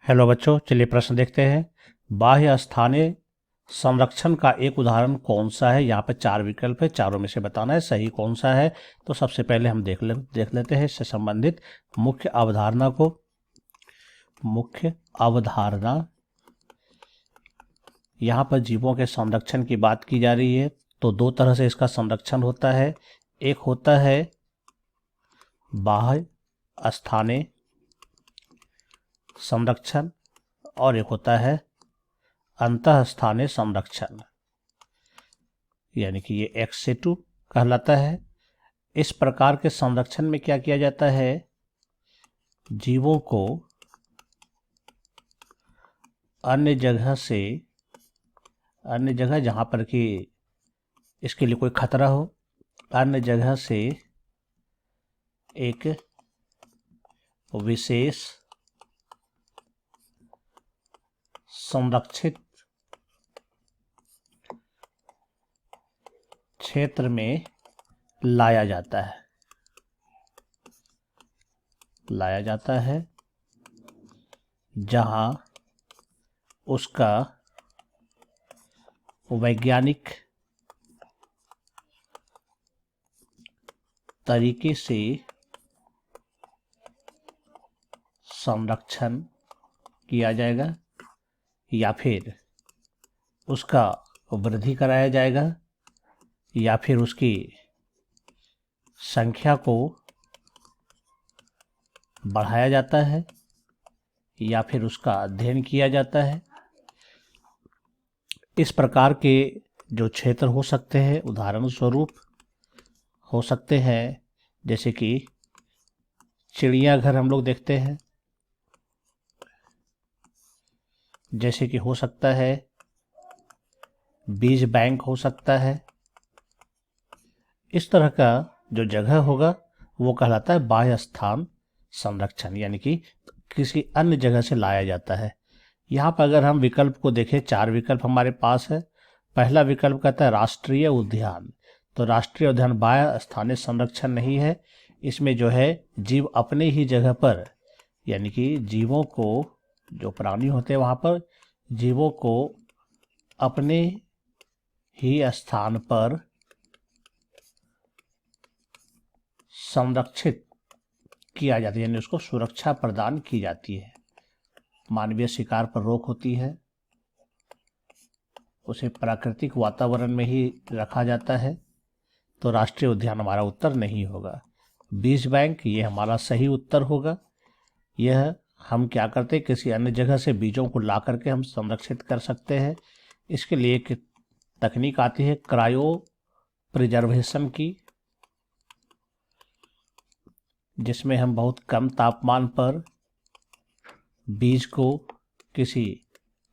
Hello बच्चों, चलिए प्रश्न देखते हैं। बाह्य स्थानीय संरक्षण का एक उदाहरण कौन सा है। यहाँ पे 4 विकल्प है, चारों में से बताना है सही कौन सा है। तो सबसे पहले हम देख लेते हैं इससे संबंधित मुख्य अवधारणा को। मुख्य अवधारणा, यहाँ पर जीवों के संरक्षण की बात की जा रही है। तो दो तरह से इसका संरक्षण होता है। एक होता है बाह्य स्थानीय संरक्षण और एक होता है अंतःस्थानीय संरक्षण, यानी कि ये एक्स2 कहलाता है। इस प्रकार के संरक्षण में क्या किया जाता है, जीवों को अन्य जगह जहाँ पर कि इसके लिए कोई खतरा हो, अन्य जगह से एक विशेष संरक्षित क्षेत्र में लाया जाता है जहां उसका वैज्ञानिक तरीके से संरक्षण किया जाएगा या फिर उसका वृद्धि कराया जाएगा या फिर उसकी संख्या को बढ़ाया जाता है या फिर उसका अध्ययन किया जाता है। इस प्रकार के जो क्षेत्र हो सकते हैं, उदाहरण स्वरूप हो सकते हैं जैसे कि चिड़ियाघर हम लोग देखते हैं, जैसे कि हो सकता है बीज बैंक हो सकता है। इस तरह का जो जगह होगा वो कहलाता है बाह्य स्थान संरक्षण, यानी कि किसी अन्य जगह से लाया जाता है। यहाँ पर अगर हम विकल्प को देखें, 4 विकल्प हमारे पास है। पहला विकल्प कहता है राष्ट्रीय उद्यान। तो राष्ट्रीय उद्यान बाह्य स्थानीय संरक्षण नहीं है। इसमें जो है जीव अपने ही जगह पर, यानी कि जीवों को, जो प्राणी होते हैं वहाँ पर जीवों को अपने ही स्थान पर संरक्षित किया जाता है, यानी उसको सुरक्षा प्रदान की जाती है। मानवीय शिकार पर रोक होती है, उसे प्राकृतिक वातावरण में ही रखा जाता है। तो राष्ट्रीय उद्यान हमारा उत्तर नहीं होगा। बीज बैंक ये हमारा सही उत्तर होगा। यह हम क्या करते हैं, किसी अन्य जगह से बीजों को ला करके हम संरक्षित कर सकते हैं। इसके लिए एक तकनीक आती है क्रायो प्रिजर्वेशन की, जिसमें हम बहुत कम तापमान पर बीज को, किसी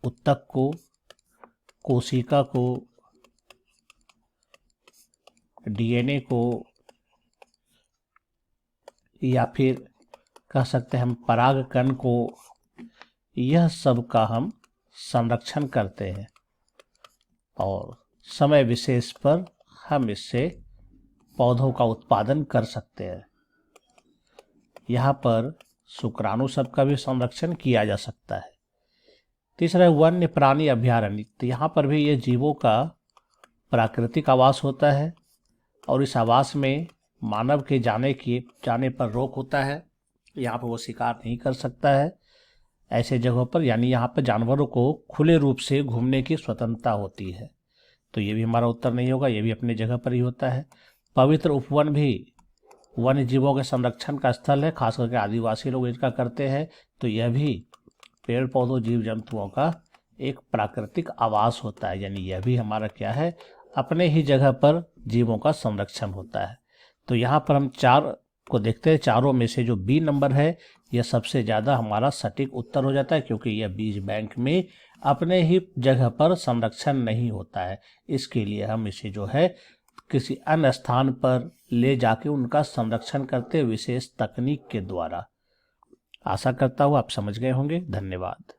उत्तक को, कोशिका को, डीएनए को या फिर कह सकते हैं हम परागकण को, यह सब का हम संरक्षण करते हैं और समय विशेष पर हम इससे पौधों का उत्पादन कर सकते हैं। यहाँ पर शुक्राणु सब का भी संरक्षण किया जा सकता है। तीसरा है वन्य प्राणी अभयारण्य। तो यहाँ पर भी ये जीवों का प्राकृतिक आवास होता है और इस आवास में मानव के जाने पर रोक होता है। यहाँ पर वो शिकार नहीं कर सकता है ऐसे जगहों पर, यानी यहाँ पर जानवरों को खुले रूप से घूमने की स्वतंत्रता होती है। तो ये भी हमारा उत्तर नहीं होगा, ये भी अपनी जगह पर ही होता है। पवित्र उपवन भी वन्य जीवों के संरक्षण का स्थल है, खास करके आदिवासी लोग इनका करते हैं। तो यह भी पेड़ पौधों जीव जंतुओं का एक प्राकृतिक आवास होता है, यानी यह भी हमारा क्या है, अपने ही जगह पर जीवों का संरक्षण होता है। तो यहाँ पर हम 4 को देखते हैं। चारों में से जो बी नंबर है यह सबसे ज़्यादा हमारा सटीक उत्तर हो जाता है, क्योंकि यह बीज बैंक में अपने ही जगह पर संरक्षण नहीं होता है। इसके लिए हम इसे जो है किसी अन्य स्थान पर ले जाके उनका संरक्षण करते विशेष तकनीक के द्वारा। आशा करता हूँ आप समझ गए होंगे। धन्यवाद।